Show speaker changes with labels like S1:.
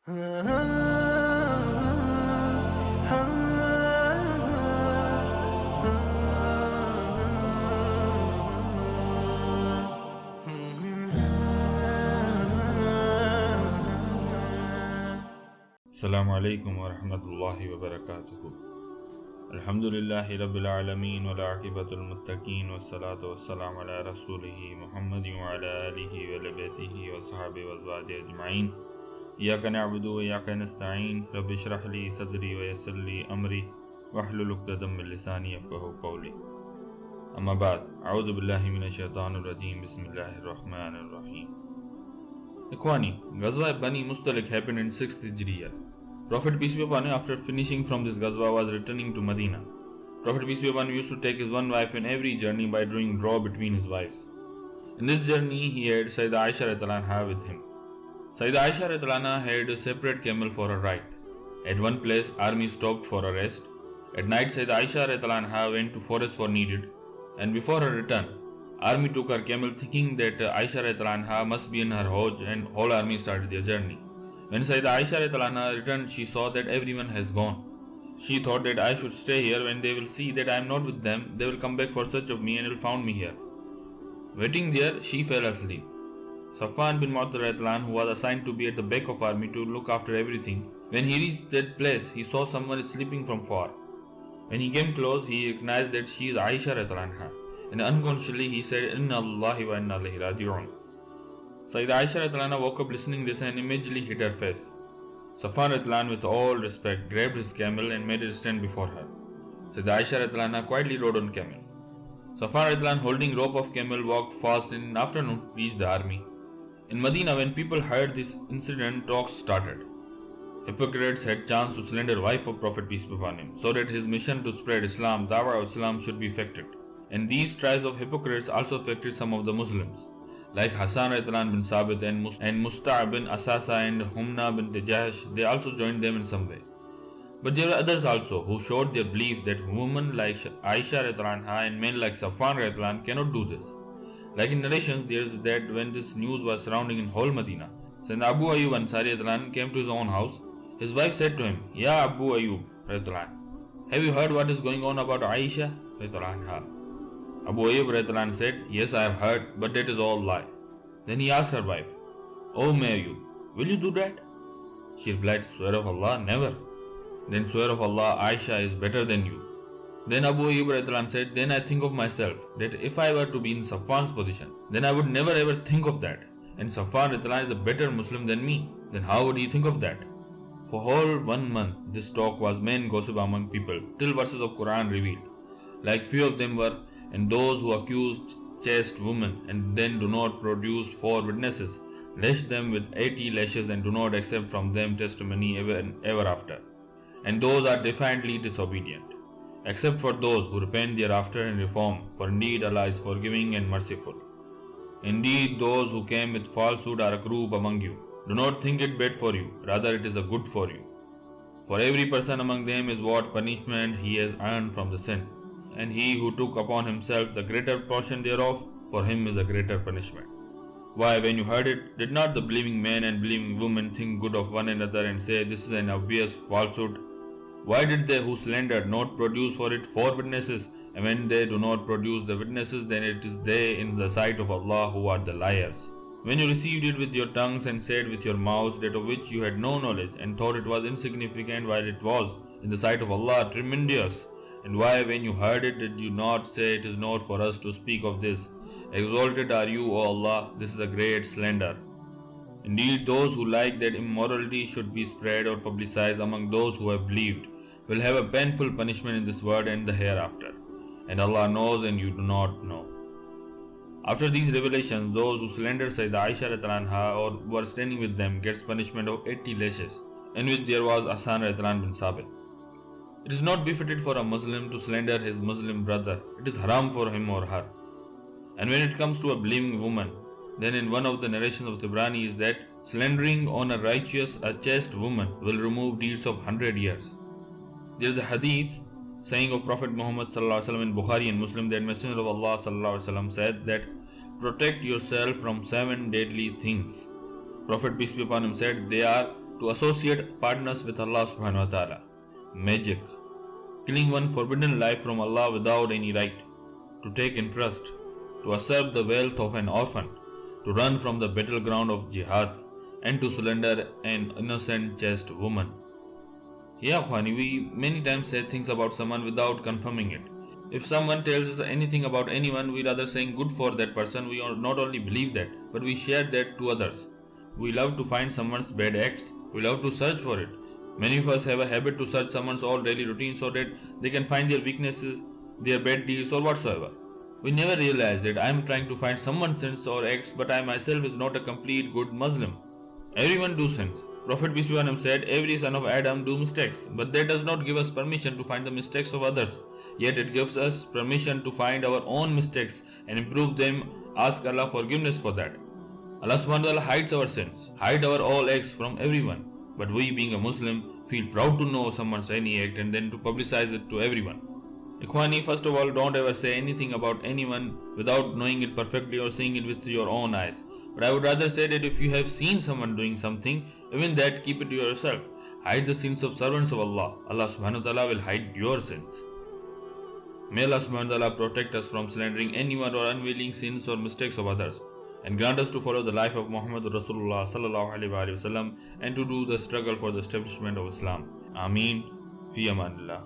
S1: Assalamu alaikum wa rahmatullahi wa barakatuhu. Alhamdulillahi rabbil alameen wa la'aqibatul muttaqeen wa salatu wa salam ala rasulihi Muhammadin wa ala alihi wa labatihi wa sahabihi wa azwajihi ajma'in. Iyaka na'budu wa iyaka nasta'in. Rabbi shrah li sadri wa yassir li amri wahlul 'uqdatam min lisani yafqahu qawli. Amma ba'd. A'udhu billahi minash shaitanir rajim. Bismillahir rahmanir rahim. Ikhwani, Ghazwa Bani Mustalik happened in 6th Hijriya. Prophet peace be upon him, after finishing from this Ghazwa, was returning to Medina. Prophet peace be upon him used to take his one wife in every journey by drawing draw between his wives. In this journey, he had Syeda Ayesha RA with him. Syeda Ayesha RA had a separate camel for a ride. At one place, army stopped for a rest. At night, Syeda Ayesha RA went to forest for needed, and before her return, army took her camel thinking that Ayesha RA must be in her hoj, and whole army started their journey. When Syeda Ayesha RA returned, she saw that everyone has gone. She thought that I should stay here. When they will see that I am not with them, they will come back for search of me and will found me here. Waiting there, she fell asleep. Safwan bin Mu'adh, who was assigned to be at the back of army to look after everything, when he reached that place, he saw someone sleeping from far. When he came close, he recognized that she is Ayesha RA, and unconsciously he said, Inna Allah wa inna ilayhi raji'un. Syeda Ayesha RA woke up listening this and immediately hid her face. Safwan RA, with all respect, grabbed his camel and made it stand before her. Syeda Ayesha RA quietly rode on camel. Safwan RA, holding rope of camel, walked fast and in the afternoon reached the army. In Medina, when people heard this incident, talks started. Hypocrites had chance to slander wife of Prophet peace be upon him, so that his mission to spread Islam, Dawah of Islam, should be effected. And these tries of hypocrites also affected some of the Muslims, like Hassan bin Sabit and Musta' bin Asasa and Humna bin Tijash. They also joined them in some way. But there were others also who showed their belief that women like Ayesha RA and men like Safwan RA cannot do this. Like in narrations, there is that when this news was surrounding in whole Medina, Sayyidina Abu Ayyub Ansari RA came to his own house. His wife said to him, Ya Abu Ayyub RA, have you heard what is going on about Ayesha RA? Abu Ayyub RA said, Yes, I have heard, but that is all lie. Then he asked her wife, O Ayyub, will you do that? She replied, Swear of Allah, never. Then swear of Allah, Ayesha is better than you. Then Abu Ayyub RA said, Then I think of myself, that if I were to be in Safwan's position, then I would never ever think of that. And Safwan RA is a better Muslim than me. Then how would he think of that? For whole 1 month, this talk was main gossip among people, till verses of Quran revealed. Like few of them were, and those who accused chaste women and then do not produce 4 witnesses, lash them with 80 lashes and do not accept from them testimony ever after. And those are defiantly disobedient, except for those who repent thereafter and reform, for indeed Allah is forgiving and merciful. Indeed, those who came with falsehood are a group among you. Do not think it bad for you, rather it is a good for you. For every person among them is what punishment he has earned from the sin, and he who took upon himself the greater portion thereof, for him is a greater punishment. Why, when you heard it, did not the believing men and believing women think good of one another and say, This is an obvious falsehood? Why did they who slandered not produce for it 4 witnesses? And when they do not produce the witnesses, then it is they in the sight of Allah who are the liars. When you received it with your tongues and said with your mouths that of which you had no knowledge and thought it was insignificant, while it was in the sight of Allah tremendous. And why, when you heard it, did you not say, It is not for us to speak of this? Exalted are you, O Allah, this is a great slander. Indeed, those who like that immorality should be spread or publicized among those who have believed will have a painful punishment in this world and the hereafter. And Allah knows and you do not know. After these revelations, those who slandered Syeda Ayesha RA or were standing with them gets punishment of 80 lashes, in which there was Hassan bin Sabit. It is not befitted for a Muslim to slander his Muslim brother. It is haram for him or her. And when it comes to a believing woman, then in one of the narrations of Tabrani is that slandering on a righteous, a chaste woman will remove deeds of 100 years. There is a hadith saying of Prophet Muhammad in Bukhari and Muslim that Messenger of Allah said that protect yourself from 7 deadly things. Prophet peace be upon him said they are to associate partners with Allah subhanahu wa ta'ala, magic, killing one forbidden life from Allah without any right, to take interest, to usurp the wealth of an orphan, to run from the battleground of jihad, and to slander an innocent chaste woman. Yeah, Khwani, we many times say things about someone without confirming it. If someone tells us anything about anyone, we rather saying good for that person. We not only believe that, but we share that to others. We love to find someone's bad acts. We love to search for it. Many of us have a habit to search someone's all daily routine so that they can find their weaknesses, their bad deeds or whatsoever. We never realize that I am trying to find someone's sins or acts, but I myself is not a complete good Muslim. Everyone do sins. Prophet peace be upon him said, every son of Adam do mistakes, but that does not give us permission to find the mistakes of others. Yet it gives us permission to find our own mistakes and improve them, ask Allah forgiveness for that. Allah subhanahu wa ta'ala hides our sins, hide our all acts from everyone. But we being a Muslim feel proud to know someone's any act and then to publicize it to everyone. Ikhwani, first of all, don't ever say anything about anyone without knowing it perfectly or seeing it with your own eyes. But I would rather say that if you have seen someone doing something, even that keep it to yourself. Hide the sins of servants of Allah. Allah subhanahu wa ta'ala will hide your sins. May Allah subhanahu wa ta'ala protect us from slandering anyone or unveiling sins or mistakes of others, and grant us to follow the life of Muhammad Rasulullah sallallahu alaihi wasallam and to do the struggle for the establishment of Islam. Ameen. Fi amanillah.